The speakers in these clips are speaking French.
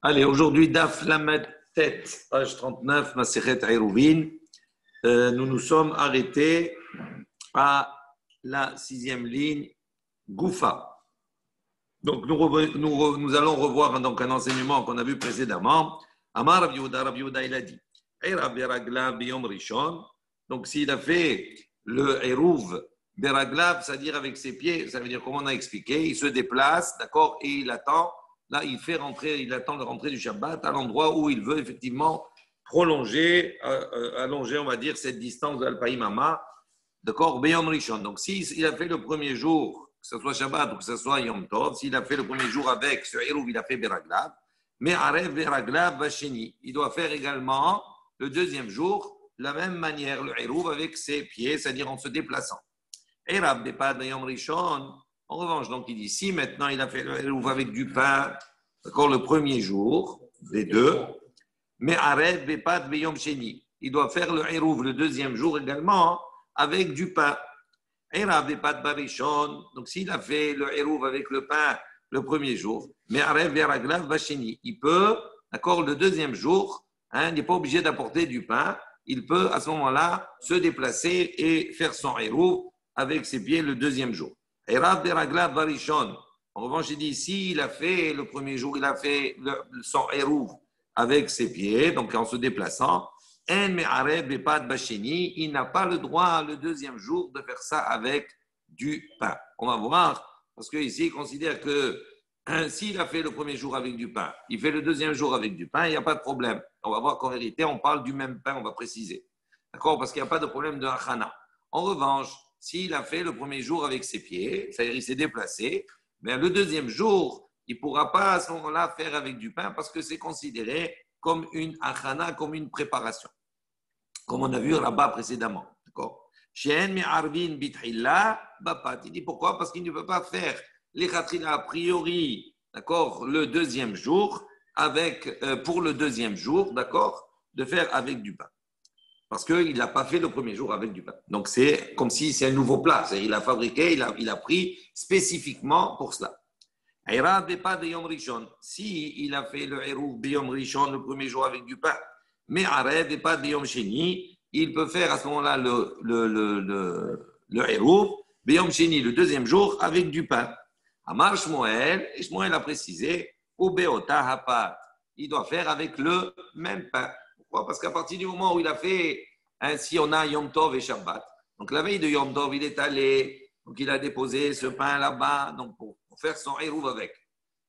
Allez, aujourd'hui, Daf Lamed Tet, page 39, Masechet Eruvin. Nous nous sommes arrêtés à la 6e ligne, Goufa. Donc, nous allons revoir donc, un enseignement qu'on a vu précédemment. Amar Rav Yehuda, il a dit Eirav beraglav biyom rishon. Donc, s'il a fait le Eruv beraglav, c'est-à-dire avec ses pieds, ça veut dire, comme on a expliqué, il se déplace, d'accord, et il attend. Là, il attend la rentrée du Shabbat à l'endroit où il veut effectivement prolonger, allonger, on va dire, cette distance de Al-Païmama, d'accord, Beyom Rishon. Donc, s'il a fait le premier jour, que ce soit Shabbat ou que ce soit Yom Tov, s'il a fait le premier jour avec ce Eruv, il a fait Beraglav, mais Arev Beraglav Basheni, il doit faire également le deuxième jour, de la même manière, le Eruv avec ses pieds, c'est-à-dire en se déplaçant. Erav Bepad Beyom Rishon. En revanche, donc il dit, si maintenant il a fait le Eruv avec du pain, d'accord, le premier jour, les deux, mais arrête Bepad Beyom Sheni, il doit faire le Eruv le deuxième jour également avec du pain. Erav Bepad Barishon, donc s'il a fait le Eruv avec le pain le premier jour, mais arrête Veraglav Basheni, il peut, d'accord, le deuxième jour, il n'est pas obligé d'apporter du pain, il peut à ce moment-là se déplacer et faire son Eruv avec ses pieds le deuxième jour. Erav beraglav barishon. En revanche, il dit, s'il a fait le premier jour, il a fait son eruv avec ses pieds, donc en se déplaçant, en me'arev bepad basheni, il n'a pas le droit le deuxième jour de faire ça avec du pain. On va voir, parce qu'ici, il considère que s'il a fait le premier jour avec du pain, il fait le deuxième jour avec du pain, il n'y a pas de problème. On va voir qu'en vérité, on parle du même pain, on va préciser. D'accord? Parce qu'il n'y a pas de problème de achana. En revanche, s'il a fait le premier jour avec ses pieds, c'est-à-dire il s'est déplacé, mais le deuxième jour, il ne pourra pas à ce moment-là faire avec du pain parce que c'est considéré comme une achana, comme une préparation, comme on a vu là-bas précédemment. D'accord? Il dit pourquoi? Parce qu'il ne peut pas faire les khatrila a priori, d'accord, le deuxième jour, pour le deuxième jour, d'accord, de faire avec du pain. Parce qu'il n'a pas fait le premier jour avec du pain. Donc, c'est comme si c'est un nouveau plat. Il a fabriqué, il a pris spécifiquement pour cela. Si il a fait le Eruv Biyom Rishon le premier jour avec du pain, mais Arev et pas Biyom Sheni, il peut faire à ce moment-là le Eruv Biyom Sheni le deuxième jour avec du pain. Amar Shmuel, et Shmuel a précisé, Ubeota Hapat, il doit faire avec le même pain. Pourquoi? Parce qu'à partir du moment où il a fait, si on a Yom Tov et Shabbat, donc la veille de Yom Tov, il est allé, donc il a déposé ce pain là-bas, donc pour faire son Eruv avec.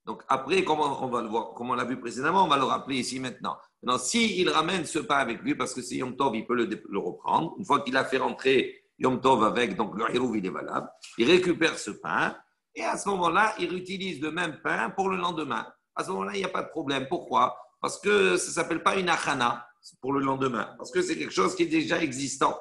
Donc après, comme on va le voir, comme on l'a vu précédemment, on va le rappeler ici maintenant. Maintenant, s'il ramène ce pain avec lui, parce que c'est Yom Tov, il peut le reprendre. Une fois qu'il a fait rentrer Yom Tov avec, donc le Eruv, il est valable. Il récupère ce pain et à ce moment-là, il utilise le même pain pour le lendemain. À ce moment-là, il n'y a pas de problème. Pourquoi? Parce que ça ne s'appelle pas une achana pour le lendemain, parce que c'est quelque chose qui est déjà existant.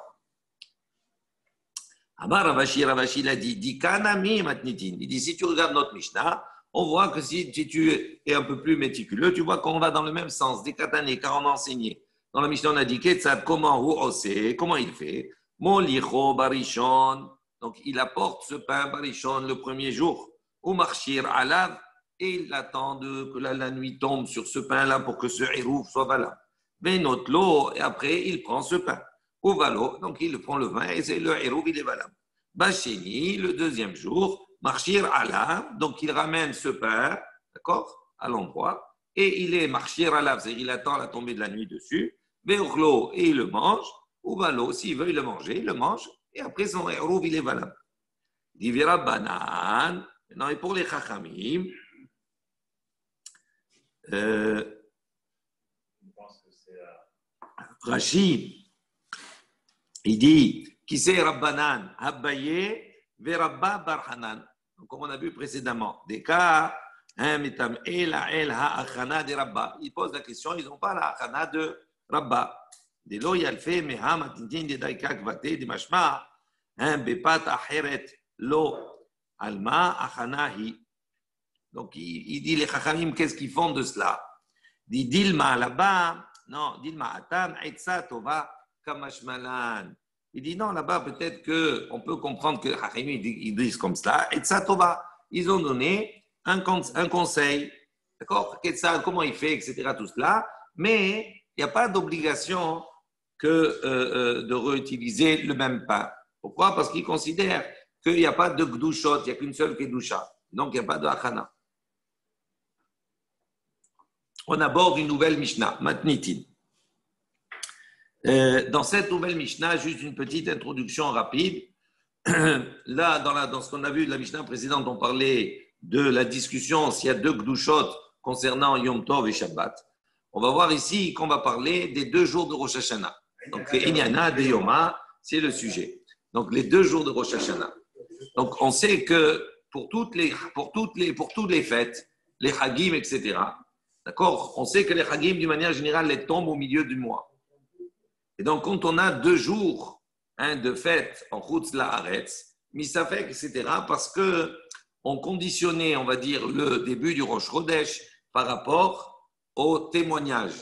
Amar Ravashi, il a dit, il dit, si tu regardes notre Mishnah, on voit que si tu es un peu plus méticuleux, tu vois qu'on va dans le même sens, des katané, car on a enseigné. Dans la Mishnah, on a dit, comment il fait? Molicho barishon, donc il apporte ce pain barishon le premier jour, ou marchir alav, et il attend que la nuit tombe sur ce pain-là pour que ce Eruv soit valable. Mais notre lot, et après, il prend ce pain. Au valo, donc il prend le vin et c'est le Eruv, il est valable. Bacheni, le deuxième jour, marchir alav, donc il ramène ce pain, d'accord, à l'endroit, et il est marchir alav, c'est-à-dire il attend la tombée de la nuit dessus. Beurlo, et il le mange. Au valo, s'il veut, il le manger, il le mange, et après son Eruv, il est valable. Divira banan, non, et pour les chachamim, Rashi, il dit qui c'est Rabbanan, Abbaye, Verabba Barhanan. Donc, comme on a vu précédemment, des cas, il pose la question, ils n'ont pas la achana de Rabba. De lo yalfe meham atintin de daika kvate de mashma, bepat acheret lo alma achanahi. Donc, il dit les chachamim, qu'est-ce qu'ils font de cela? Il dit Dilma là-bas, non, Dilma atan, etza tova kamashmalan. Il dit non, là-bas, peut-être qu'on peut comprendre que les chachamim ils disent comme cela, etza tova. Ils ont donné un conseil, D'accord? Comment il fait, etc. Tout cela. Mais il n'y a pas d'obligation de réutiliser le même pain. Pourquoi? Parce qu'il considère qu'il n'y a pas de gdushot, il n'y a qu'une seule kedusha. Donc, il n'y a pas de achana. On aborde une nouvelle Mishnah, Matnitin. Dans cette nouvelle Mishnah, juste une petite introduction rapide. Là, dans ce qu'on a vu de la Mishnah précédente, on parlait de la discussion s'il y a deux Gdushot concernant Yom Tov et Shabbat. On va voir ici qu'on va parler des 2 jours de Rosh Hashanah. Donc, Inyana de Yoma, c'est le sujet. Donc, les 2 jours de Rosh Hashanah. Donc, on sait que pour toutes les fêtes, les Hagim, etc., d'accord, on sait que les Hagim, d'une manière générale, les tombent au milieu du mois. Et donc, quand on a 2 jours de fête en Chutz La'aretz, Misafek, etc., parce qu'on conditionnait, on va dire, le début du Rosh Chodesh par rapport au témoignage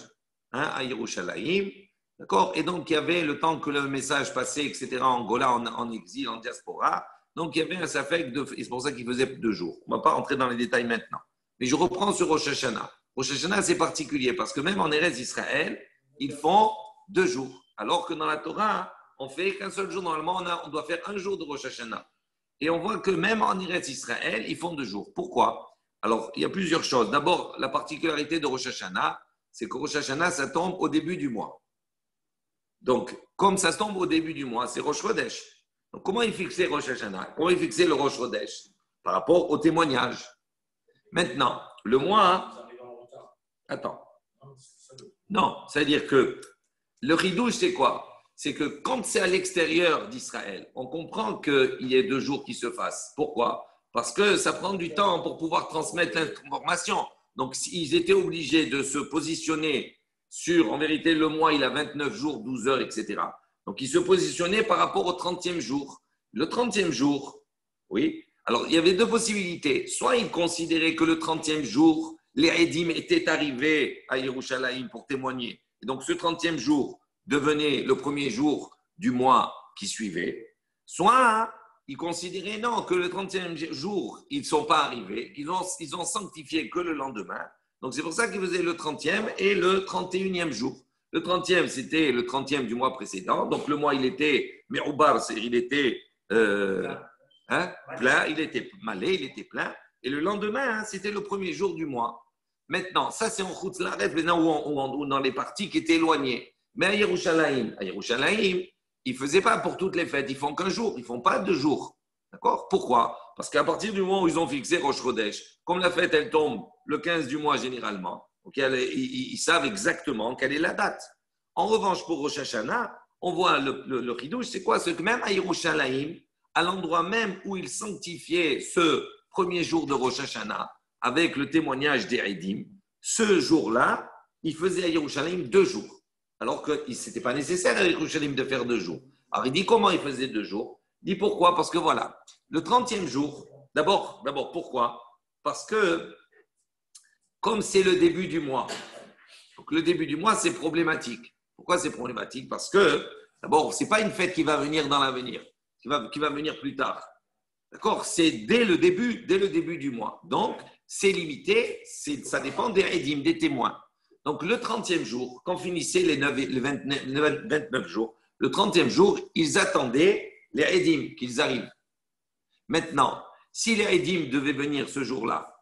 à Yerushalayim, d'accord? Et donc, il y avait le temps que le message passait, etc., en Gola, en exil, en diaspora. Donc, il y avait un Safek, et c'est pour ça qu'il faisait 2 jours. On ne va pas rentrer dans les détails maintenant. Mais je reprends sur Rosh Hashanah. Rosh Hashanah, c'est particulier parce que même en Eretz Israël, ils font 2 jours. Alors que dans la Torah, on fait qu'un seul jour. Normalement, on doit faire 1 jour de Rosh Hashanah. Et on voit que même en Eretz Israël, ils font 2 jours. Pourquoi? Alors, il y a plusieurs choses. D'abord, la particularité de Rosh Hashanah, c'est que Rosh Hashanah, ça tombe au début du mois. Donc, comme ça tombe au début du mois, c'est Rosh Chodesh. Donc, comment il fixait Rosh Hashanah? Comment il fixait le Rosh Chodesh? Par rapport au témoignage. Maintenant, le mois... Attends. Non, c'est-à-dire que le ridouche, c'est quoi? C'est que quand c'est à l'extérieur d'Israël, on comprend qu'il y ait 2 jours qui se fassent. Pourquoi? Parce que ça prend du temps pour pouvoir transmettre l'information. Donc, ils étaient obligés de se positionner sur, en vérité, le mois, il a 29 jours, 12 heures, etc. Donc, ils se positionnaient par rapport au 30e jour. Le 30e jour, oui. Alors, il y avait 2 possibilités. Soit ils considéraient que le 30e jour, les Edim étaient arrivés à Yerushalayim pour témoigner. Et donc, ce 30e jour devenait le premier jour du mois qui suivait. Soit ils considéraient non, que le 30e jour, ils ne sont pas arrivés. Ils ont sanctifié que le lendemain. Donc, c'est pour ça qu'ils faisaient le 30e et le 31e jour. Le 30e, c'était le 30e du mois précédent. Donc, le mois, il était me'oubar, il était plein, il était malé, il était plein. Et le lendemain, c'était le premier jour du mois. Maintenant, ça, c'est en Chutz La'aretz, ou dans les parties qui étaient éloignées. Mais à Yerushalayim, ils ne faisaient pas pour toutes les fêtes. Ils font qu'un jour, ils ne font pas 2 jours. D'accord? Pourquoi? Parce qu'à partir du moment où ils ont fixé Rosh Chodesh, comme la fête, elle tombe le 15 du mois généralement, okay, ils savent exactement quelle est la date. En revanche, pour Rosh Hashanah, on voit le chidouche, c'est quoi? C'est que même à Yerushalayim, à l'endroit même où ils sanctifiaient ce premier jour de Rosh Hashanah, avec le témoignage des Eidim, ce jour-là, ils faisaient à Yerushalayim 2 jours. Alors que ce n'était pas nécessaire à Yerushalayim de faire 2 jours. Alors il dit comment il faisait 2 jours? Il dit pourquoi? Parce que voilà, le 30e jour, d'abord, pourquoi? Parce que comme c'est le début du mois, donc le début du mois, c'est problématique. Pourquoi c'est problématique? Parce que, d'abord, ce n'est pas une fête qui va venir dans l'avenir, qui va venir plus tard. D'accord? C'est dès le début du mois. Donc, c'est limité, ça dépend des Edim, des témoins. Donc, le 30e jour, quand finissaient les 29 jours, le 30e jour, ils attendaient les Edim, qu'ils arrivent. Maintenant, si les Edim devaient venir ce jour-là,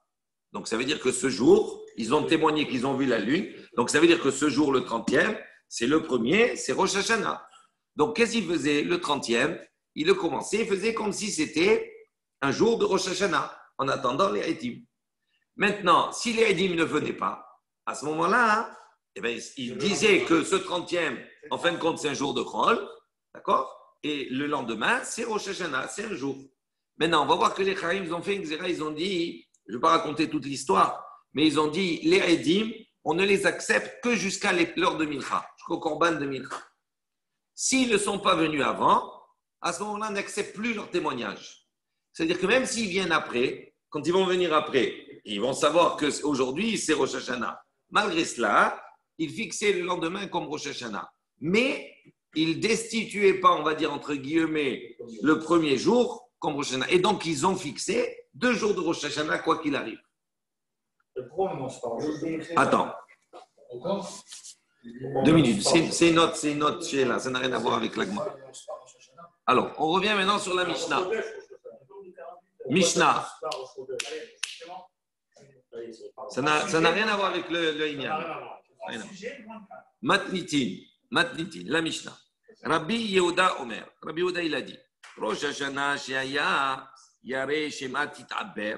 donc ça veut dire que ce jour, ils ont témoigné qu'ils ont vu la lune, donc ça veut dire que ce jour, le 30e, c'est le premier, c'est Rosh Hashanah. Donc, qu'est-ce qu'il faisait le 30e? Il le commençait, il faisait comme si c'était un jour de Rosh Hashanah, en attendant les Edim. Maintenant, si les Edim ne venaient pas, à ce moment-là, il disait que ce 30e, en fin de compte, c'est un jour de Chol, d'accord? Et le lendemain, c'est Rosh Hashanah, c'est un jour. Maintenant, on va voir que les Chaim, ils ont fait une xéra, ils ont dit, je ne vais pas raconter toute l'histoire, mais ils ont dit, les Edim, on ne les accepte que jusqu'à l'heure de Mincha, jusqu'au Korban de Mincha. S'ils ne sont pas venus avant, à ce moment-là, on n'accepte plus leur témoignage. C'est-à-dire que même s'ils viennent après, quand ils vont venir après, ils vont savoir qu'aujourd'hui, c'est Rosh Hashanah. Malgré cela, ils fixaient le lendemain comme Rosh Hashanah. Mais ils ne destituaient pas, on va dire entre guillemets, le premier jour comme Rosh Hashanah. Et donc, ils ont fixé 2 jours de Rosh Hashanah, quoi qu'il arrive. Attends. 2 minutes. C'est une autre chez là. Ça n'a rien à voir avec l'agma. Alors, on revient maintenant sur la Mishnah. Mishnah. Ça n'a rien à voir avec le Inyan. Matnitin, la Mishnah. Rabbi Yehuda Omer. Rabbi Yehuda, il a dit Rosh Hashanah Sheaya Yare Shema Tit'aber.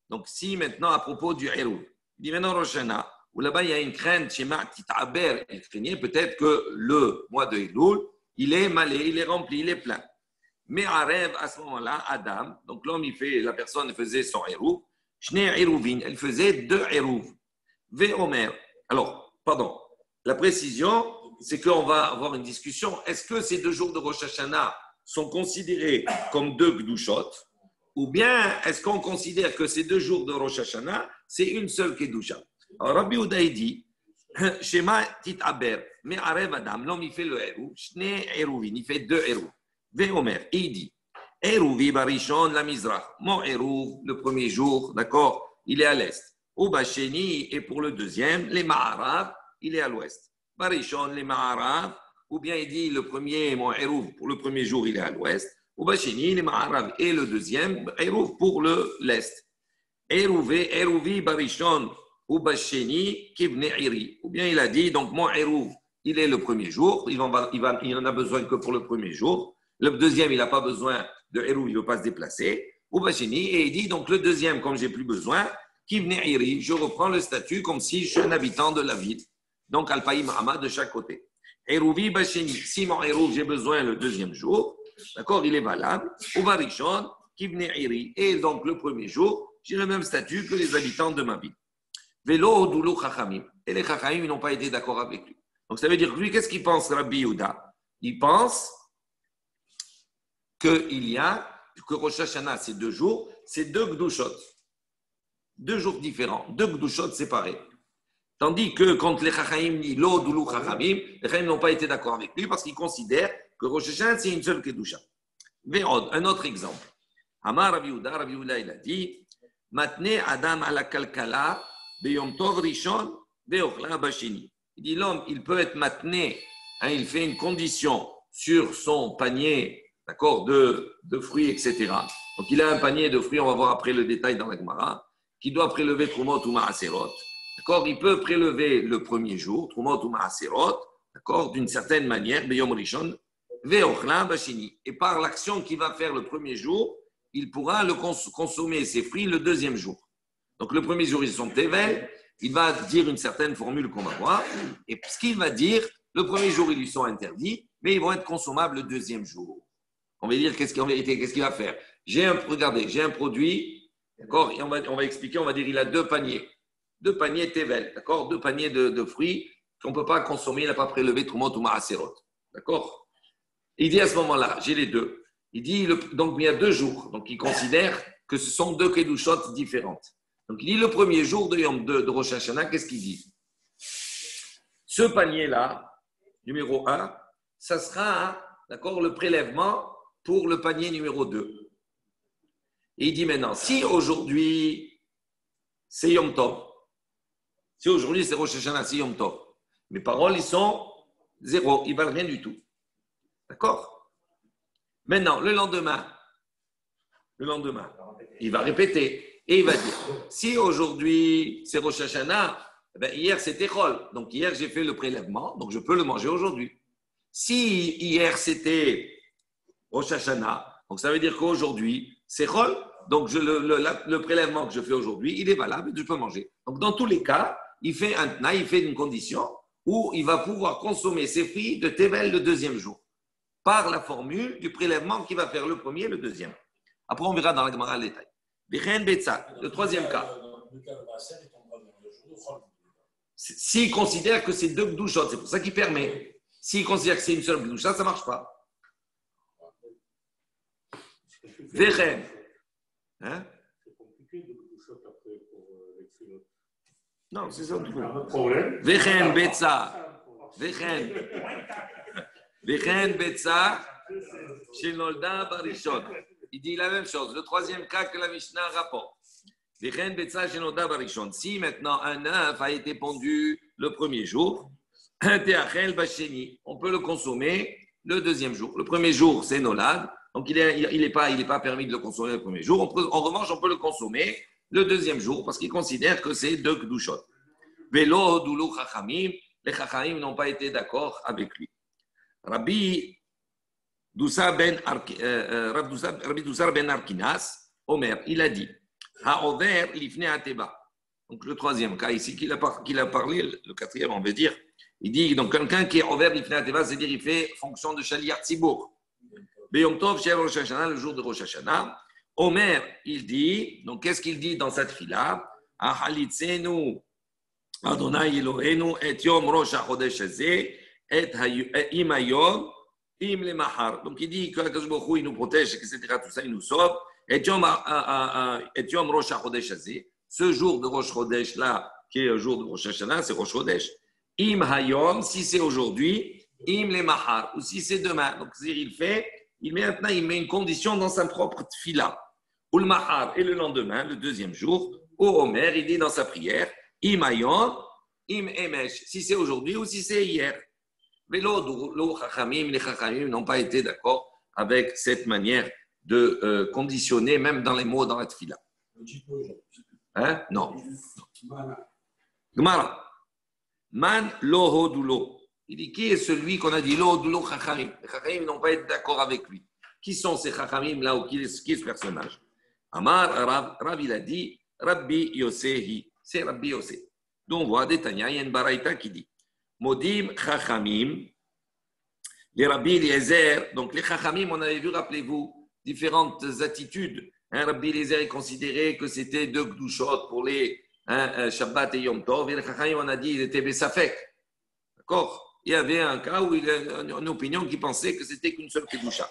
Donc, si maintenant, à propos du Hérouv, il dit maintenant Rosh Hashanah, où là-bas il y a une crainte Shema Tit'aber, il craignait peut-être que le mois de Elul, il est malé, il est rempli, il est plein. Mais à rêve, à ce moment-là, Adam, donc l'homme, la personne faisait son Hérouv, Shne Hérouvin, elle faisait 2 Hérouv. Ve Omer. Alors, pardon, la précision, c'est qu'on va avoir une discussion. Est-ce que ces 2 jours de Rosh Hashanah sont considérés comme 2 Kedushot, ou bien est-ce qu'on considère que ces 2 jours de Rosh Hashanah, c'est une seule Kedusha? Alors, Rabbi Yehuda dit, Shema Tit'aber, mais Arev Adam, l'homme il fait le Hérouv, Shne Hérouvin, il fait 2 Hérouv. Ve Omer, et il dit, Hérouvi Barishon la Mizrach, mon Hérouv, le premier jour, d'accord, il est à l'est. Ou Bacheni, et pour le deuxième, les Ma'arav, il est à l'ouest. Barishon, les Ma'arav, ou bien il dit le premier, mon Hérouv, pour le premier jour, il est à l'ouest. Ou Bacheni, les Ma'arav, et le deuxième, Hérouv pour l'est. Hérouvi Barishon, ou Bacheni, Kibne Iri. Ou bien il a dit, donc mon Hérouv, il est le premier jour, il en a besoin que pour le premier jour. Le deuxième, il n'a pas besoin de Hérouv, il ne veut pas se déplacer. Ou Bacheni, et il dit, donc le deuxième, comme je n'ai plus besoin, Kibne Iri, je reprends le statut comme si je suis un habitant de la ville. Donc, Alpaïm Hama de chaque côté. Hérouvi Bacheni, si mon Hérouv, j'ai besoin le deuxième jour, d'accord, il est valable. Ou Barishon, Kibne Iri, et donc le premier jour, j'ai le même statut que les habitants de ma ville. Vélo Doulou Chachamim. Et les Chachamim n'ont pas été d'accord avec lui. Donc, ça veut dire que lui, qu'est-ce qu'il pense, Rabbi Yehuda? Il pense que Rosh Hashanah, c'est 2 jours, c'est 2 Gdushot. 2 jours différents, 2 Gdushot séparés. Tandis que quand les Chachamim disent Lo Doulou Chachamim, les Chachamim n'ont pas été d'accord avec lui parce qu'ils considèrent que Rosh Hashanah, c'est une seule Kedusha. Un autre exemple. Amar Rabbi Yehuda, il a dit Matne Adam ala kalkala beyom tov rishon veochla bashini. Il dit l'homme, il peut être matné, il fait une condition sur son panier, d'accord, de fruits, etc. Donc il a un panier de fruits, on va voir après le détail dans la Gemara, qui doit prélever Trumot ou Maaserot. D'accord, il peut prélever le premier jour, Trumot ou Maaserot, d'accord, d'une certaine manière, beyom rishon veochla bashini. Et par l'action qu'il va faire le premier jour, il pourra consommer ses fruits le deuxième jour. Donc le premier jour, ils sont tevel, il va dire une certaine formule qu'on va voir, et ce qu'il va dire, le premier jour, ils lui sont interdits, mais ils vont être consommables le deuxième jour. On va dire, qu'est-ce qu'il va faire? Regardez, j'ai un produit, d'accord, et on va expliquer, on va dire, il a 2 paniers tevel, d'accord, 2 paniers de fruits qu'on ne peut pas consommer, il n'a pas prélevé Trumot ou Maaserot, d'accord? Il dit à ce moment-là, j'ai les 2. Il dit, donc il y a 2 jours, donc il considère que ce sont 2 Kedushot différentes. Donc, il dit le premier jour de Rosh Hashanah, qu'est-ce qu'il dit? Ce panier-là, numéro 1, ça sera, d'accord, le prélèvement pour le panier numéro 2. Et il dit maintenant, si aujourd'hui, c'est Yom Tov, si aujourd'hui c'est Rosh Hashanah, c'est Yom Tov, mes paroles, ils sont 0, ils ne valent rien du tout. D'accord? Maintenant, le lendemain, il va répéter. Et il va dire, si aujourd'hui c'est Rosh Hashanah, hier c'était Chol, donc hier j'ai fait le prélèvement, donc je peux le manger aujourd'hui. Si hier c'était Rosh Hashanah, donc ça veut dire qu'aujourd'hui c'est Chol, donc le prélèvement que je fais aujourd'hui, il est valable, je peux manger. Donc dans tous les cas, il fait un tna, il fait une condition où il va pouvoir consommer ses fruits de Tevel le deuxième jour, par la formule du prélèvement qu'il va faire le premier et le deuxième. Après on verra dans la Gemara le détail. Le troisième cas. S'il considère que c'est 2 Gdushot, c'est pour ça qu'il permet. S'il considère que c'est une seule Gdusha, ça ne marche pas. Vechen. Hein? C'est compliqué de Gdushot après pour les filotes. Non, c'est ça le problème. Vechen Betsa. Vechen Betsa. Shenolda Barishon. Il dit la même chose. Le troisième cas que la Mishnah rapporte. Si maintenant un œuf a été pondu le premier jour, on peut le consommer le deuxième jour. Le premier jour, c'est Nolad, donc il n'est pas permis de le consommer le premier jour. En revanche, on peut le consommer le deuxième jour parce qu'ils considèrent que c'est deux Kedushot. Velo, Doulou, Chachamim, les Chachamim n'ont pas été d'accord avec lui. Rabbi Doussar ben Arkinas, Omer, il a dit Ha'over lifne ateba. Donc le troisième cas ici qu'il a parlé, le quatrième, on veut dire, il dit donc quelqu'un qui est over lifne ateba, c'est-à-dire il fait fonction de Shaliach Tzibour. Beyom Tov Shel Rosh Hashanah, le jour de Rosh Hashanah. Omer, il dit, donc qu'est-ce qu'il dit dans cette fila Ahalitzenu Adonai Elohenu et Yom Rosh HaChodesh Hazeh et Im Hayom Im Le Mahar. Donc il dit que Akadosh Baruch Hu, il nous protège, etc. Tout ça, il nous sauve. Et Yom Rosh HaChodesh Hazeh, ce jour de Rosh Chodesh là, qui est le jour de Rosh Hashanah, c'est Rosh Chodesh. Im Hayom, si c'est aujourd'hui, Im Le Mahar, ou si c'est demain. Donc il met une condition dans sa propre tfila. Ou le Mahar, et le lendemain, le deuxième jour, au Omer, il dit dans sa prière, Im Hayom, Im Emesh, si c'est aujourd'hui ou si c'est hier. Mais les Chachamim n'ont pas été d'accord avec cette manière de conditionner, même dans les mots dans la tfila. Hein? Non. Gemara. Man lo hodulo. Il dit, qui est celui qu'on a dit lo hodulo chachamim? Les chachamim n'ont pas été d'accord avec lui. Qui sont ces chachamim là ou qui est ce personnage? Amar, Rav, il a dit, Rabbi Yosehi. C'est Rabbi Yoseh. Donc on voit des Tanya, il y a une baraïta qui dit, Modim chachamim, les Rabbi Eliezer. Donc les chachamim, on avait vu, rappelez-vous, différentes attitudes. Rabbi Eliezer est considéré que c'était deux gdushot pour les Shabbat et Yom Tov. Et les Chachamim, on a dit qu'ils étaient Bessafek. D'accord? Il y avait un cas où il y a une opinion qui pensait que c'était qu'une seule Kedusha.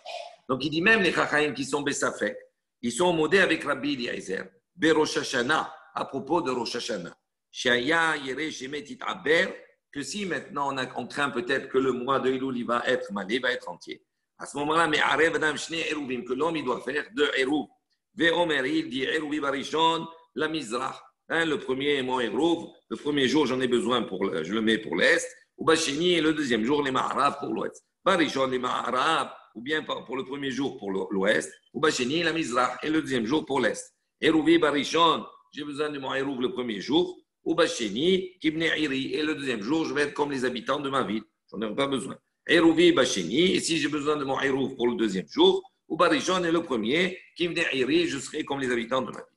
Donc il dit même les Chachamim qui sont Bessafek, ils sont modés avec Rabbi Eliezer. Berosh Hashanah, à propos de Rosh Hashanah. Shaya Yere Shemet Itaber, que si maintenant on craint peut-être que le mois de Elul va être malé, va être entier. À ce moment-là, mais Arev Adam Shne Eruvim, que l'homme il doit faire deux Eruv. Ve'omer, il dit Eruvi Barishon, la Mizrach. Le premier mot Eruv, le premier jour j'en ai besoin je le mets pour l'Est. Ou Bachini, et le deuxième jour les Ma'arav pour l'Ouest. Barishon, les Ma'arav, ou bien pour le premier jour pour l'Ouest. Ou Bachini, la Mizrach, et le deuxième jour pour l'Est. Eruvi Barishon, j'ai besoin de mon Eruv le premier jour. Ou Bachini, Kibne Iri, et le deuxième jour je vais être comme les habitants de ma ville. J'en ai pas besoin. Eruvi Bachini, et si j'ai besoin de mon Eruv pour le deuxième jour, ou Barishon est le premier, Kibne Iri, je serai comme les habitants de ma ville.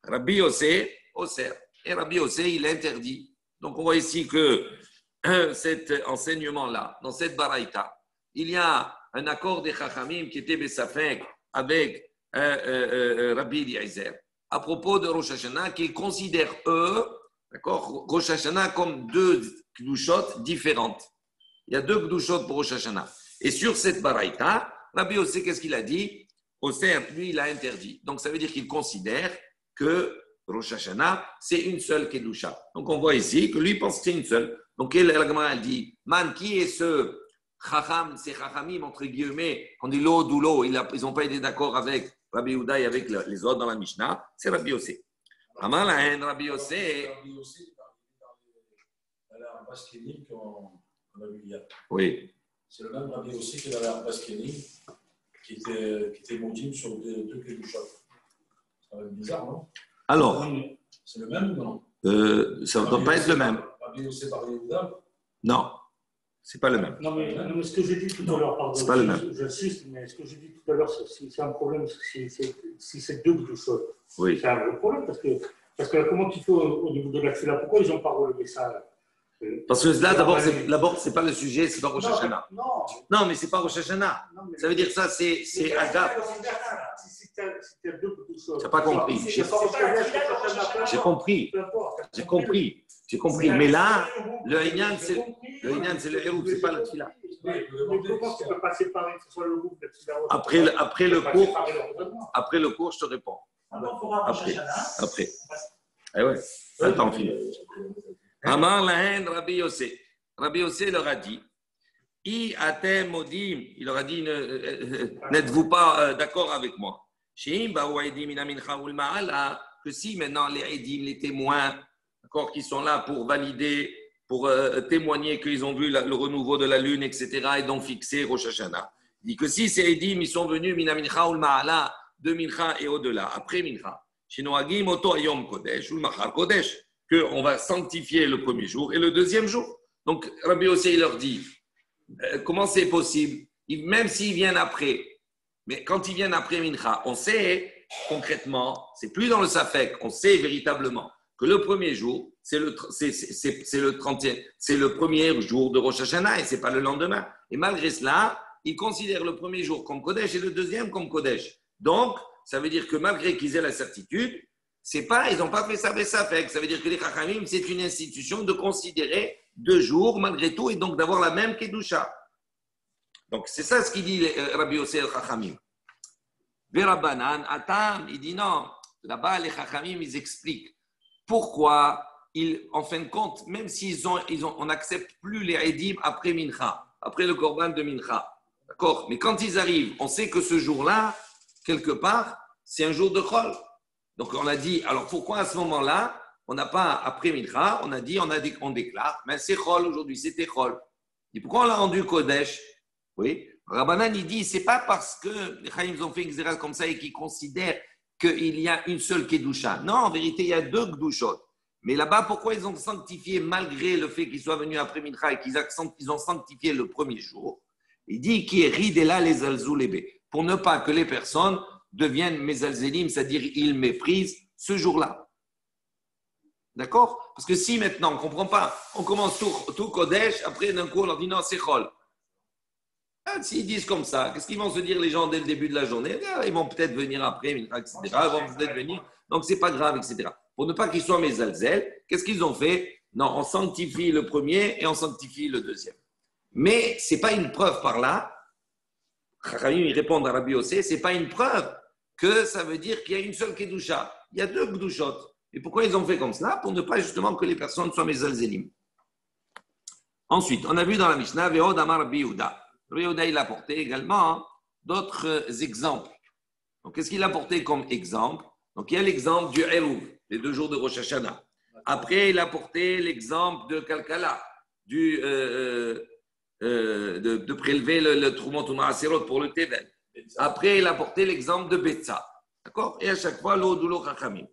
Rabbi Yoseh, Oser. Et Rabbi Yoseh, il interdit. Donc on voit ici que cet enseignement-là, dans cette baraïta, il y a un accord des Chachamim qui était Bessafek avec Rabbi Eliezer à propos de Rosh Hashanah, qu'ils considèrent eux, d'accord, Rosh Hashanah comme deux Kedushot différentes. Il y a deux Kedushot pour Rosh Hashanah. Et sur cette baraïta, Rabbi Yoseh, qu'est-ce qu'il a dit? Oser, lui, il a interdit. Donc ça veut dire qu'il considère que Rosh Hashanah, c'est une seule Kedusha. Donc on voit ici que lui pense que c'est une seule. Donc la Gemara elle dit, man, qui est ce Chacham, ces Chachamim, entre guillemets, on dit l'eau d'où l'eau, ils n'ont pas été d'accord avec Rabbi Yehuda et avec les autres dans la Mishnah, c'est Rabbi Yoseh. Amar la haine, Rabbi Yoseh. Rabbi Yoseh, dans la Baskeni qu'on a vu hier. Oui. C'est le même Rabbi Yoseh qui est dans la Baskeni, qui était maudit sur deux Kedushot. Ça va être bizarre, non? Alors, c'est le même ou non? Ça ne doit pas être le même. Rabbi Yoseh par Yehuda? Non, c'est pas le même. Non, mais ce que j'ai dit tout à l'heure, pardon, c'est pas le même. J'insiste, mais ce que j'ai dit tout à l'heure, c'est un problème si c'est deux Kedushot. Oui. C'est un vrai problème parce que comment tu fais au niveau de la fila? Pourquoi ils n'ont pas relevé ça là? Parce que là, d'abord, c'est pas le sujet, c'est pas Rosh Hashanah. Non, mais c'est pas Rosh Hashanah. Ça veut dire que ça, c'est Agap. Tu n'as pas compris. J'ai compris. Mais là, le Inyan, c'est le Hérouf, c'est pas le Tfila. Mais comment tu peux pas séparer que ce soit le groupe de Tfila? Après le cours, je te réponds. Après. Eh ouais. Attends, fini. Amar lahen Rabbi Yoseh. Rabbi Yoseh leur a dit, I atem modim, il leur a dit, n'êtes-vous pas d'accord avec moi? que si maintenant les Eidim, les témoins, d'accord, qui sont là pour valider, pour témoigner qu'ils ont vu le renouveau de la lune, etc., et donc fixer Rosh Hashanah. Il dit que si ces Eidim, ils sont venus Mina Mincha ou Ma'ala, de Mincha et au-delà, après Mincha, Shinoagim Oto Ayom Kodesh ou Mahar Kodesh, qu'on va sanctifier le premier jour et le deuxième jour. Donc Rabbi Yossé, il leur dit, comment c'est possible, même s'ils viennent après, mais quand ils viennent après Mincha, on sait concrètement, c'est plus dans le Safek, on sait véritablement que le premier jour, c'est le 30e, c'est le premier jour de Rosh Hashanah et ce n'est pas le lendemain. Et malgré cela, ils considèrent le premier jour comme Kodesh et le deuxième comme Kodesh. Donc, ça veut dire que malgré qu'ils aient la certitude, c'est pas, ils n'ont pas fait ça avec Safek. Ça veut dire que les Chachamim, c'est une institution de considérer 2 jours malgré tout et donc d'avoir la même Kedusha. Donc, c'est ça ce qu'il dit Rabbi Yossé el-Chachamim. Verabanan, Atam, il dit non. Là-bas, les Chachamim, ils expliquent pourquoi, en fin de compte, même s'ils on n'accepte plus les Eidim après Mincha, après le Korban de Mincha. D'accord? Mais quand ils arrivent, on sait que ce jour-là, quelque part, c'est un jour de Chol. Donc, on a dit, alors pourquoi à ce moment-là, on n'a pas, après Mincha, on a dit, on déclare, mais c'est Chol aujourd'hui, c'était Chol. Et pourquoi on l'a rendu Kodesh? Oui, Rabbanan, il dit, c'est pas parce que les Chaim ont fait une xéra comme ça et qu'ils considèrent qu'il y a une seule Kedusha. Non, en vérité, il y a 2 Kedushot. Mais là-bas, pourquoi ils ont sanctifié, malgré le fait qu'ils soient venus après Mincha et qu'ils ont sanctifié le premier jour? Il dit qui est ridela les alzoulébé, pour ne pas que les personnes deviennent mesalzélim, c'est-à-dire ils méprisent ce jour-là. D'accord? Parce que si maintenant, on ne comprend pas, on commence tout Kodesh, après d'un coup on leur dit non, c'est Chol. S'ils disent comme ça, qu'est-ce qu'ils vont se dire les gens dès le début de la journée? Ils vont peut-être venir après, etc. Ils vont peut-être venir, donc c'est pas grave, etc. Pour ne pas qu'ils soient mesalzel, qu'est-ce qu'ils ont fait? Non, on sanctifie le premier et on sanctifie le deuxième. Mais ce n'est pas une preuve par là. Ils répondent à Rabbi Yossé, ce n'est pas une preuve que ça veut dire qu'il y a une seule Kedusha. Il y a 2 Kedushot. Et pourquoi ils ont fait comme cela? Pour ne pas justement que les personnes soient mesalzelim. Ensuite, on a vu dans la Mishnah, Ve'od Amar Rabbi Yehuda. Rabbi Yehuda, il a apporté également d'autres exemples. Donc, qu'est-ce qu'il a apporté comme exemple? Donc, il y a l'exemple du Eruv, les 2 jours de Rosh Hashanah. Après, il a apporté l'exemple de Kalkala, de prélever le Trumot ou Maaserot pour le Tevel. Après, il a apporté l'exemple de Betsa. D'accord? Et à chaque fois, l'Odulo Chachamim.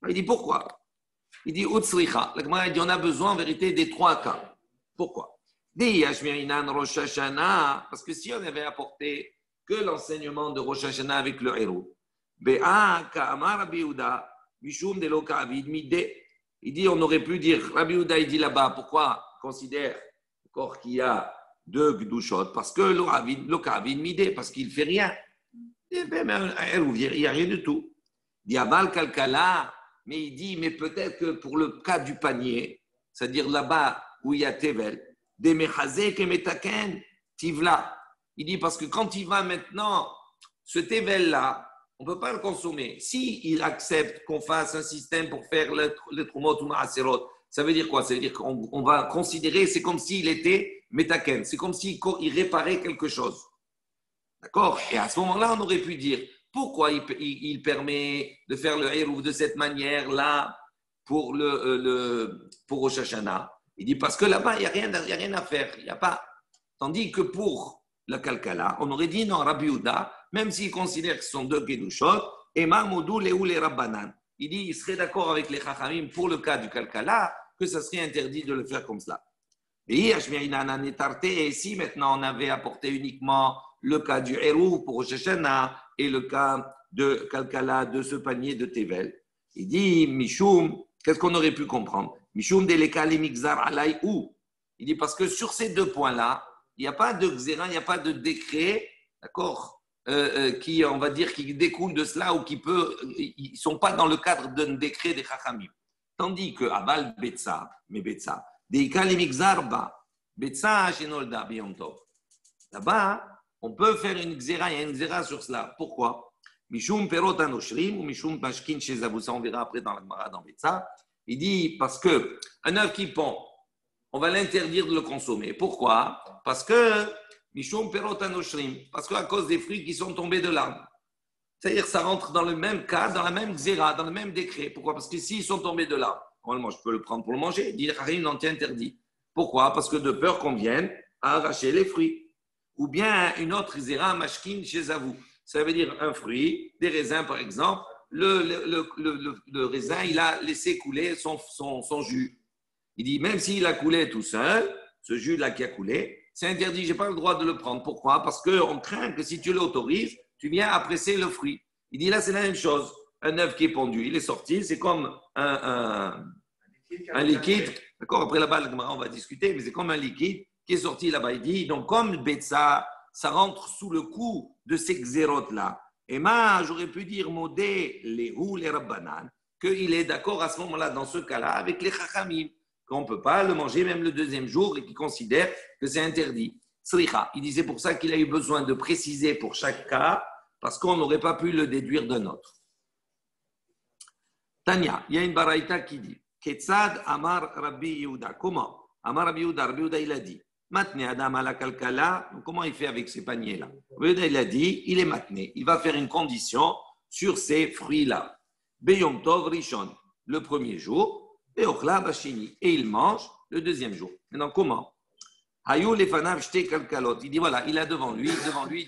Il dit pourquoi? Il dit Utsricha. La Gemara dit on a besoin en vérité des 3 cas. Pourquoi? Rosh Hashanah, parce que si on avait apporté que l'enseignement de Rosh Hashanah avec le héros, il dit on aurait pu dire, Rabbi Yehuda il dit là-bas, pourquoi on considère encore qu'il y a 2 Kedushot? Parce que le Kavin midé, parce qu'il ne fait rien. Il n'y a rien du tout. Il y a Bal Kalkala, mais il dit, mais peut-être que pour le cas du panier, c'est-à-dire là-bas où il y a Tevel, des Mechazek et Metaken, Tivla. Il dit, parce que quand il va maintenant, ce Tevel-là, on ne peut pas le consommer. S'il accepte qu'on fasse un système pour faire le Trumot ou Maaserot, ça veut dire quoi? Ça veut dire qu'on va considérer, c'est comme s'il était Metaken, c'est comme s'il réparait quelque chose. D'accord? Et à ce moment-là, on aurait pu dire, pourquoi il permet de faire le Hérouv de cette manière-là pour Rosh Hashanah? Il dit parce que là-bas, il n'y a rien à faire. Il y a pas. Tandis que pour la Kalkala, on aurait dit non, Rabbi Yehuda, même s'il considère que ce sont 2 Kedushot, et Mahmoudou Léou les Rabbanan. Il dit il serait d'accord avec les Chachamim pour le cas du Kalkala que ça serait interdit de le faire comme cela. Et si maintenant on avait apporté uniquement le cas du Hérouv pour Rosh Hashanah et le cas de Kalkala de ce panier de Tevel, il dit Mishum, qu'est-ce qu'on aurait pu comprendre? Mishum delekali migzar alay ou. Il dit parce que sur ces 2 points-là, il n'y a pas de xéra, il n'y a pas de décret, d'accord, qui, on va dire, qui découle de cela ou ils ne sont pas dans le cadre d'un décret des Chachamim. Tandis que Aval Betsa, mais Betsa, deikali migzar ba, Betsa shenolda biyom tov. Là-bas, on peut faire une xéra, il y a une xéra sur cela. Pourquoi? Mishum perot anoshrim ou mishum pashkin chez Zaboussa, on verra après dans la Gemara dans Betsa. Il dit parce que un œuf qui pond, on va l'interdire de le consommer. Pourquoi? Parce que Mishum perot anoshrim, parce qu'à cause des fruits qui sont tombés de l'arbre. C'est-à-dire ça rentre dans le même cas, dans la même xéra, dans le même décret. Pourquoi? Parce que s'ils sont tombés de là, normalement, je peux le prendre pour le manger. Il dit, non, t'es interdit. Pourquoi? Parce que de peur qu'on vienne à arracher les fruits. Ou bien une autre xéra, mashkin chez vous. Ça veut dire un fruit, des raisins par exemple. Le raisin, il a laissé couler son jus. Il dit, même s'il a coulé tout seul, ce jus-là qui a coulé, c'est interdit, je n'ai pas le droit de le prendre. Pourquoi? Parce qu'on craint que si tu l'autorises, tu viens à presser le fruit. Il dit, là, c'est la même chose. Un œuf qui est pendu, il est sorti, c'est comme un liquide. D'accord? Après là-bas, on va discuter, mais c'est comme un liquide qui est sorti là-bas. Il dit, donc comme Betsa, ça rentre sous le coup de ces xérotes-là. Et moi, j'aurais pu dire, modé les rabbanan, qu'il est d'accord à ce moment-là, dans ce cas-là, avec les chachamim, qu'on ne peut pas le manger même le deuxième jour et qu'il considère que c'est interdit. Sricha, il disait pour ça qu'il a eu besoin de préciser pour chaque cas, parce qu'on n'aurait pas pu le déduire d'un autre. Tania, il y a une baraïta qui dit, Ketzad Amar Rabbi Yehuda. Comment? Amar Rabbi Yehuda, il a dit, Matne Adam ala kalkala, comment il fait avec ces paniers-là? Rabbi Yehuda, il a dit, il est matné, il va faire une condition sur ces fruits-là. Beyom Tov Rishon, le premier jour, et Ochla Bashini, et il mange le deuxième jour. Maintenant, comment? Hayou lefanav shte kalkalot, il dit, voilà, il a devant lui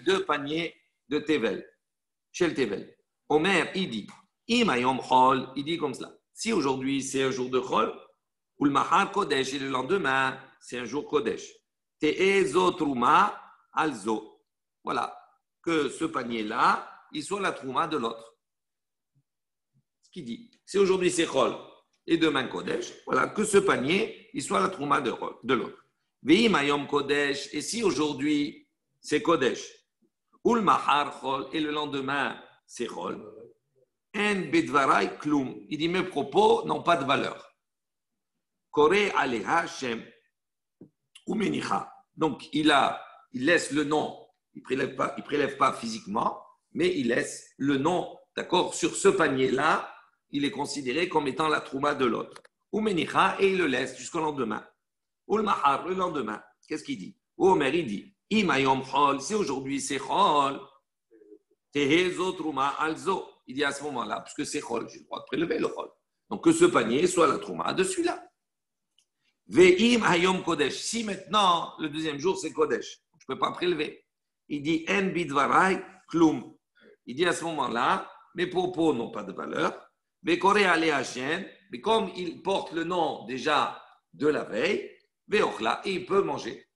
deux paniers de Tevel, chez le Tevel. Omer, il dit, Imayom Chol, il dit comme cela. Si aujourd'hui c'est un jour de Chol, ou le Mahar Kodesh, et le lendemain c'est un jour Kodesh. Te'ezo Trouma Alzo. Voilà, que ce panier-là, il soit la Trouma de l'autre. Ce qu'il dit, si aujourd'hui c'est Chol et demain Kodesh, voilà, que ce panier, il soit la Trouma de l'autre. Veimayom Kodesh, et si aujourd'hui c'est Kodesh, ou le Mahar Chol, et le lendemain c'est Chol, En bedvarai klum. Il dit mes propos n'ont pas de valeur. Koré aleha shem umenicha. Donc il laisse le nom. Il prélève pas physiquement, mais il laisse le nom. D'accord, sur ce panier-là, il est considéré comme étant la trouma de l'autre. Umenicha et il le laisse jusqu'au lendemain. Ou le mahar le lendemain. Qu'est-ce qu'il dit? Omer il dit imayom chol. Si aujourd'hui c'est chol, tehezo trouma alzo. Il dit à ce moment-là, puisque c'est chol, j'ai le droit de prélever le chol. Donc que ce panier soit la trouma de celui-là. Ve'im hayom kodesh. Si maintenant, le deuxième jour, c'est kodesh, je ne peux pas prélever. Il dit en bidvarai klum. Il dit à ce moment-là, mes propos n'ont pas de valeur. Ve'kore ale Hashem. Mais comme il porte le nom déjà de la veille, ve'ochla, et il peut manger.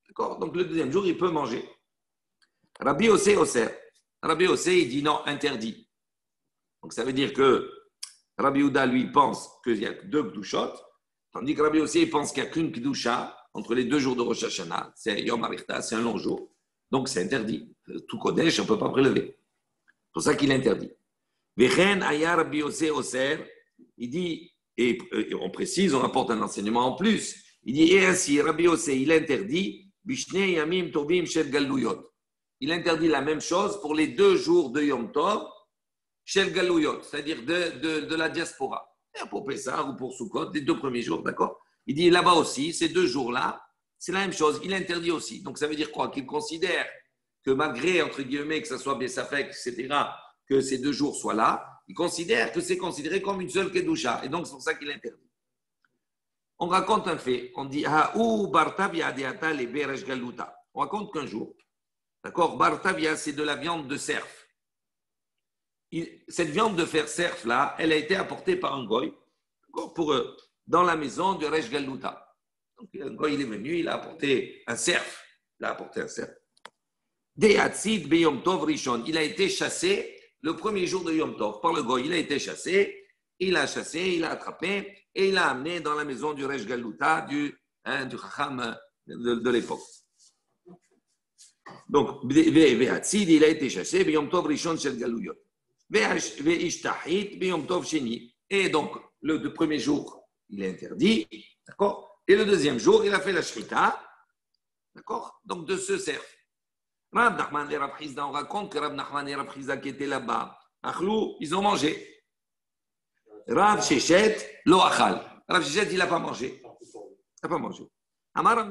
D'accord? Donc le deuxième jour, il peut manger. Rabbi Osé Oser. Rabbi Ossé, il dit non, interdit. Donc ça veut dire que Rabbi Yehuda, lui, pense qu'il y a deux Kedushot, tandis que Rabbi Ossé, il pense qu'il n'y a qu'une Kedusha entre les 2 jours de Rosh Hashanah. C'est Yom Arichta, c'est un long jour. Donc c'est interdit. Tout Kodesh, on ne peut pas prélever. C'est pour ça qu'il interdit. Vechen Aya Rabbi Ossé Oser, il dit, et on précise, on apporte un enseignement en plus. Il dit, et ainsi, Rabbi Ossé, il interdit Bishne Yamim Tovim Shel Galuyot. Il interdit la même chose pour les 2 jours de Yom Tov, Shel Galouyot, c'est-à-dire de la diaspora. Et pour Pessah ou pour Sukkot, les 2 premiers jours, d'accord? Il dit là-bas aussi, ces 2 jours-là, c'est la même chose. Il interdit aussi. Donc ça veut dire quoi? Qu'il considère que malgré, entre guillemets, que ce soit Bessafek, etc., que ces 2 jours soient là, il considère que c'est considéré comme une seule Kedusha. Et donc c'est pour ça qu'il interdit. On raconte un fait. On dit Ha'ou Bartavia Deata le Beresh Galuta. On raconte qu'un jour, d'accord, Bartavia, c'est de la viande de cerf. Cette viande de cerf là, elle a été apportée par un goy pour eux dans la maison de Resh Galuta. Donc un goy, il est venu, il a apporté un cerf. De'atzid be Yom Tov Rishon. Il a été chassé le premier jour de Yom Tov par le goy. Il a été chassé, il a attrapé et il l'a amené dans la maison du Resh Galuta, du Chacham de l'époque. Donc, Ve'atzid, il a été chassé, be Yom Tov Rishon shel Galuyot. Ve'ishtahit be Yom Tov Sheni. Et donc, le premier jour, il est interdit, d'accord? Et le deuxième jour, il a fait la shrita, d'accord? Donc, de ce cerf. Rav Nachman et Rav Chizda, on raconte que Rav Nachman et Rav Chizda qui étaient là-bas, Achlou, ils ont mangé. Rav Shechet, lo achal. Rav Shechet, il n'a pas mangé. Il n'a pas mangé. Amar Rav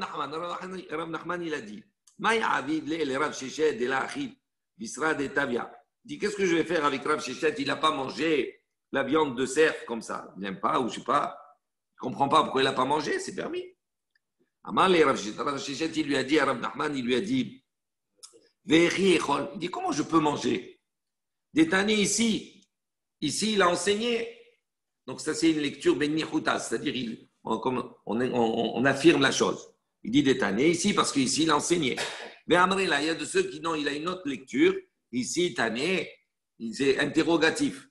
Nachman, il a dit, Maïa Avid, le Rav Shechet, de la Achid, Visra de Tavia. Il dit, qu'est-ce que je vais faire avec Rav Shechet? Il n'a pas mangé la viande de cerf comme ça. Il n'aime pas, ou je ne sais pas. Il ne comprend pas pourquoi il n'a pas mangé, c'est permis. Amar le Rav Shechet, il lui a dit à Rav Nachman, il lui a dit, il dit, comment je peux manger? Détané ici, il a enseigné. Donc ça, c'est une lecture Benichuta, c'est-à-dire on affirme la chose. Il dit Détané ici parce qu'ici, il a enseigné. Mais Amré, là, il y a de ceux qui, non, il a une autre lecture. Ici, Tané, c'est interrogatif.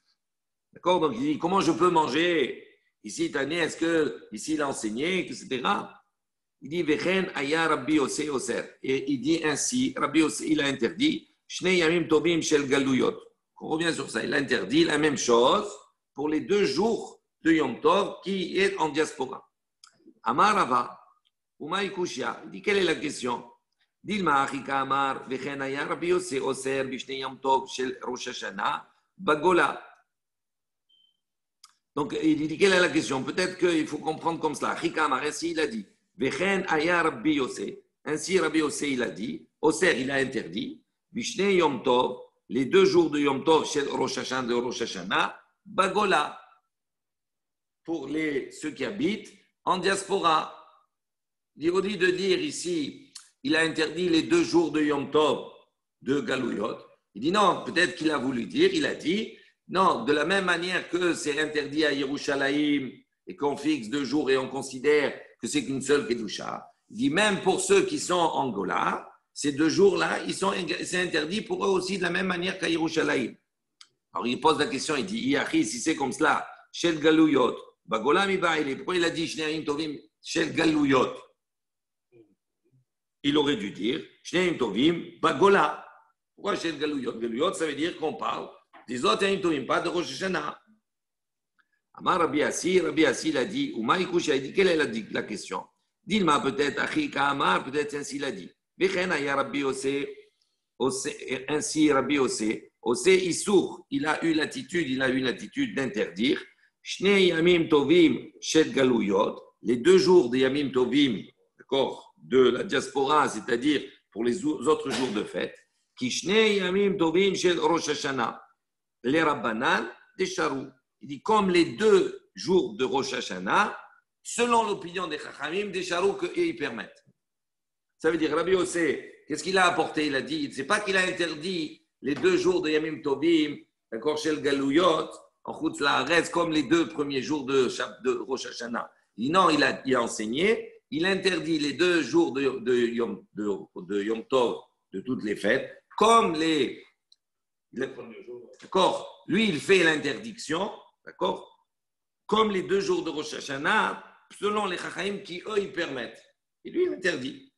D'accord? Donc il dit, comment je peux manger? Ici, Tané, est-ce que ici il a enseigné, etc. Il dit, Vechen aya Rabbi Oseh Oser. Et il dit ainsi, Rabbi Oseh, il a interdit, Shnei Yamim Tobim Shel Galuyot. On revient sur ça. Il a interdit la même chose pour les 2 jours de Yom Tov qui est en diaspora. Amar Rava, Umay Kushya. Il dit, quelle est la question? Dilma Achika Amar, Vechen aya Rabbi Oseh Oser Bishnei Yom Tov Shel Rosh Hashanah Bagola. Donc, il dit, quelle est la question? Peut-être qu'il faut comprendre comme cela. Achika Amar, ainsi il a dit. Vechen aya Rabbi Yosef. Ainsi, Rabbi Yosef, il a dit, Oser, il a interdit, Bishnei Yom Tov, les 2 jours de Yom Tov, chez Rosh Hashanah, de Rosh Hashanah, Bagola, pour ceux qui habitent en diaspora. Il dit de dire ici, il a interdit les 2 jours de Yom Tov de Galouyot. Il dit non, peut-être qu'il a voulu dire, il a dit, non, de la même manière que c'est interdit à Yerushalayim et qu'on fixe 2 jours et on considère que c'est qu'une seule Kedusha. Il dit même pour ceux qui sont en Gola, ces 2 jours-là, c'est interdit pour eux aussi de la même manière qu'à Yerushalayim. Alors il pose la question, il dit, Iachi, si c'est comme cela, Shel Galouyot, Bagola mi ba'ile, pourquoi il a dit Shneim Tovim Shel Galouyot? Il aurait dû dire Shneim Tovim Bagola. Pourquoi Shel Galouyot? Galouyot, ça veut dire qu'on parle des autres Shneim Tovim, pas de Rosh Hashanah. Amar Rabbi Assi, il a dit, ou Maïkoucha, il dit, quelle est la question? Dilma peut-être, Achika Amar, peut-être ainsi il a dit. Vechena Rabbi Ose, ainsi Rabbi Ose Issour, il a eu l'attitude d'interdire. Shnei Yamim Tovim Shed Galouyot, les 2 jours de Yamim Tovim, d'accord, de la diaspora, c'est-à-dire pour les autres jours de fête. Ki Shnei Yamim Tovim Shed Rosh Hashanah, les Rabbanan des Charou. Il dit comme les 2 jours de Rosh Hashanah, selon l'opinion des Chachamim, des Charou qu'ils permettent. Ça veut dire, Rabbi Yossé, qu'est-ce qu'il a apporté? Il a dit, c'est pas qu'il a interdit les 2 jours de Yamim Tovim, d'accord, chez le Galouyot, en Chutz La'aretz, comme les 2 premiers jours de Rosh Hashanah. Il dit non, il a enseigné, il interdit les 2 jours de Yom Tov, de toutes les fêtes, comme d'accord, lui, il fait l'interdiction, d'accord, comme les 2 jours de Rosh Hashanah, selon les Chachaim qui, eux, ils permettent. Et lui, il interdit.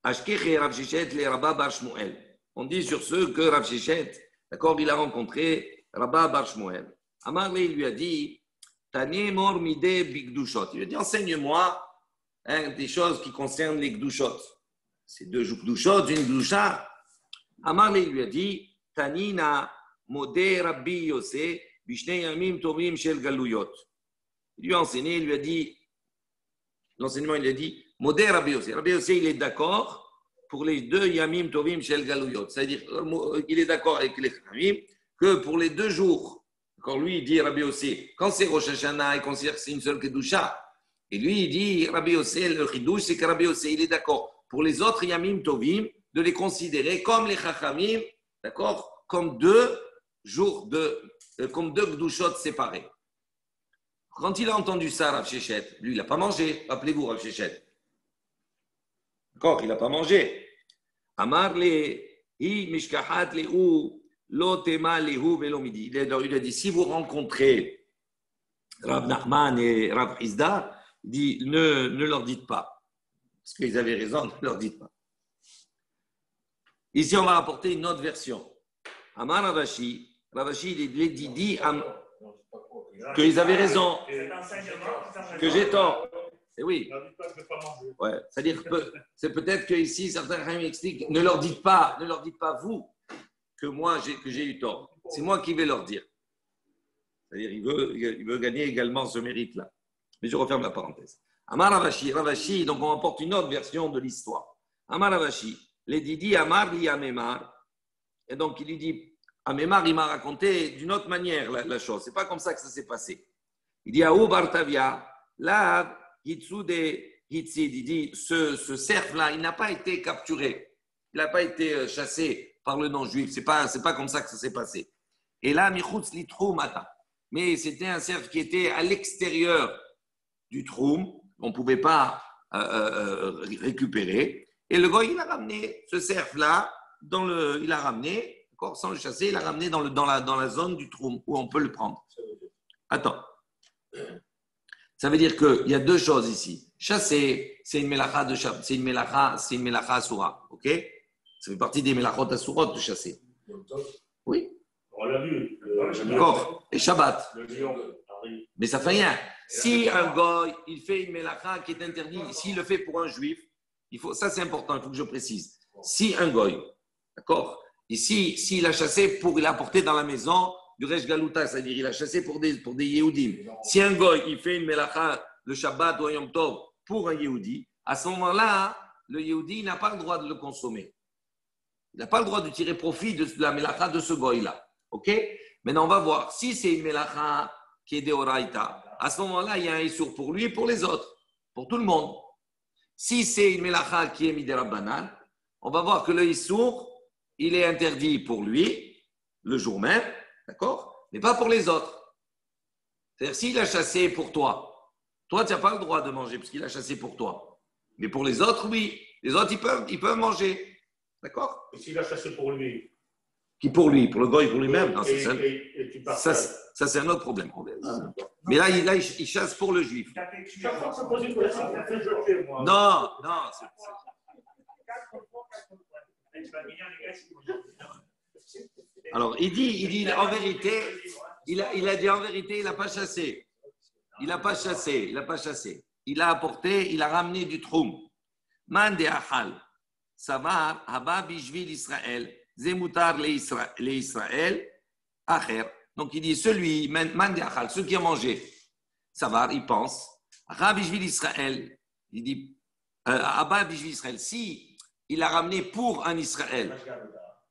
Ashkech Rav Shechet le Rabba Bar Shmuel. On dit sur ce que Rav Shechet, d'accord, il a rencontré Rabba Bar Shmuel. Amar il lui a dit, Tane mor mide bigdushot. Il lui a dit, enseigne-moi des choses qui concernent les gdushot. C'est 2 gdushot, une gdusha. Amar il lui a dit, Tanina modé Rabbi Yosef bishnei yamim tovim shel galuyot. Il lui a enseigné, il lui a dit, l'enseignement, il a dit, modé Rabbi Yosef. Rabbi Yosef, il est d'accord pour les 2 yamim tovim shel galuyot. C'est-à-dire, il est d'accord avec les Chachamim que pour les 2 jours, quand lui, il dit Rabbi Yosef, quand c'est Rosh Hashanah, il considère que c'est une seule kedusha. Et lui, il dit, Rabbi Yosef, le chidouche, c'est que Rabbi Yosef, il est d'accord pour les autres yamim tovim de les considérer comme les Chachamim, d'accord, comme 2 jours comme 2 gdushot séparés. Quand il a entendu ça, Rav Shechet, lui, il n'a pas mangé. Rappelez-vous, Rav Shechet. D'accord, il n'a pas mangé. Amar le hi mishkahat lehu lo tema lehu velo midi. Il a dit, si vous rencontrez Rav Nachman et Rav Hizda, il dit, ne leur dites pas. Parce qu'ils avaient raison, ne leur dites pas. Ici, on va rapporter une autre version. Amar Ravashi, il dit qu'ils avaient raison, que j'ai tort. Et oui. Ouais. C'est-à-dire que c'est peut-être qu'ici, certains expliquent, ne leur dites pas vous que moi que j'ai eu tort. C'est moi qui vais leur dire. C'est-à-dire il veut gagner également ce mérite-là. Mais je referme la parenthèse. Amar Ravashi, donc on apporte une autre version de l'histoire. Amar Ravashi, les Didi Amar li Amemar. Et donc il lui dit, Amémar, il m'a raconté d'une autre manière la chose. C'est pas comme ça que ça s'est passé. Il dit, Aou Bartavia, là, Hitsude Hitsid, il dit, ce cerf-là, il n'a pas été capturé. Il n'a pas été chassé par le non-juif. C'est pas comme ça que ça s'est passé. Et là, Michutz Litroum Ata. Mais c'était un cerf qui était à l'extérieur du troum. On ne pouvait pas récupérer. Et le gars, il a ramené ce cerf-là, il a ramené, sans le chasser, il l'a ramené dans la zone du troum où on peut le prendre. Attends. Ça veut dire qu'il y a deux choses ici. Chasser, c'est une mélacha c'est une mélacha asura. Ok? Ça fait partie des mélachot asurot de chasser. Oui. On l'a vu. D'accord. Et Shabbat. Le lion. Mais ça fait rien. Si un goy, il fait une mélacha qui est interdite, s'il le fait pour un juif, ça c'est important, il faut que je précise. Si un goy, d'accord, ici, s'il a chassé il a porté dans la maison du Resh Galuta, c'est-à-dire il a chassé pour des Yehudim. Si un goy, il fait une mélacha le Shabbat ou un Yom Tov pour un Yehudi, à ce moment-là, le Yehudi n'a pas le droit de le consommer. Il n'a pas le droit de tirer profit de la mélacha de ce goy-là. OK? Maintenant, on va voir. Si c'est une mélacha qui est d'Oraïta, à ce moment-là, il y a un issour pour lui et pour les autres, pour tout le monde. Si c'est une mélacha qui est midérabbanan, on va voir que le issour, il est interdit pour lui, le jour même, d'accord? Mais pas pour les autres. C'est-à-dire, s'il a chassé pour toi, tu n'as pas le droit de manger parce qu'il a chassé pour toi. Mais pour les autres, oui. Les autres, ils peuvent manger. D'accord? Et s'il a chassé pour lui? Qui pour lui? Pour le goy, pour lui-même? Non, ça, c'est un autre problème. Mais là, il chasse pour le juif. Chaque fois que ça pose une question, on fait jeter, moi. Non. Alors, il dit en vérité, il a dit en vérité, il n'a pas chassé. Il n'a pas chassé. Il a apporté, il a ramené du troum. Man de achal. Savar, haba bishvil Israël. Zemutar le Israël. Acher. Donc, il dit, celui, man de achal, ceux qui ont mangé. Savar, il pense. Haba bishvil Israël. Il dit, haba bishvil Israël. Si il a ramené pour un Israël.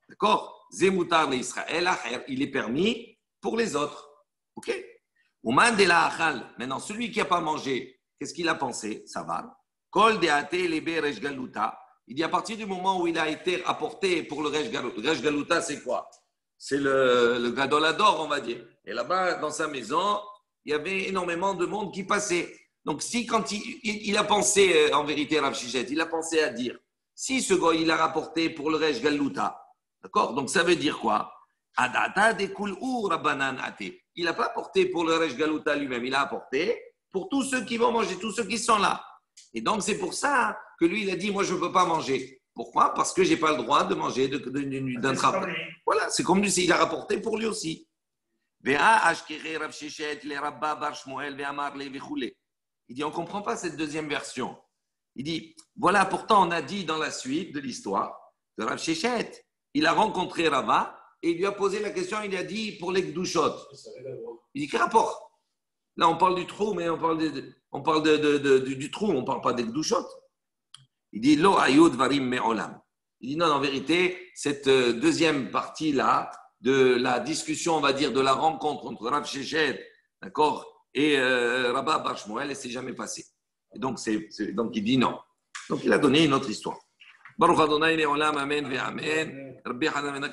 D'accord? Zemutar le Israël. Acher. Il est permis pour les autres. OK? Ouman de la achal. Maintenant, celui qui n'a pas mangé, qu'est-ce qu'il a pensé? Savar. Kol deate lebe resh galuta. Il dit à partir du moment où il a été apporté pour le Resh Galuta. Le Resh Galuta, c'est quoi? C'est le Gadolador, on va dire. Et là-bas, dans sa maison, il y avait énormément de monde qui passait. Donc, si quand il a pensé, en vérité, Rav Shichet, il a pensé à dire, si ce gars, il a rapporté pour le Resh Galuta, d'accord? Donc, ça veut dire quoi? Adata dekul ou Rabbanan ate. Il n'a pas apporté pour le Resh Galuta lui-même, il a apporté pour tous ceux qui vont manger, tous ceux qui sont là. Et donc, c'est pour ça que lui, il a dit, moi, je ne peux pas manger. Pourquoi? Parce que je n'ai pas le droit de manger d'un trappe. Voilà, c'est comme lui, il a rapporté pour lui aussi. Il dit, on ne comprend pas cette deuxième version. Il dit, voilà, pourtant, on a dit dans la suite de l'histoire que Rav Shechet, il a rencontré Rava et il lui a posé la question, il a dit, pour les gdouchot. Il dit, quel rapport? Là, on parle du trou, mais on parle du trou, on ne parle pas des gdouchot. Il dit, lo ayud varim me'olam. Il dit, non, en vérité, cette deuxième partie-là, de la discussion, on va dire, de la rencontre entre Rav Shechet, d'accord, et Rabba Bar Shmuel, elle ne s'est jamais passée. Et donc, donc, il dit non. Donc, il a donné une autre histoire. Baruch Adonai le'olam, amen ve'amen. Rabbi Hanan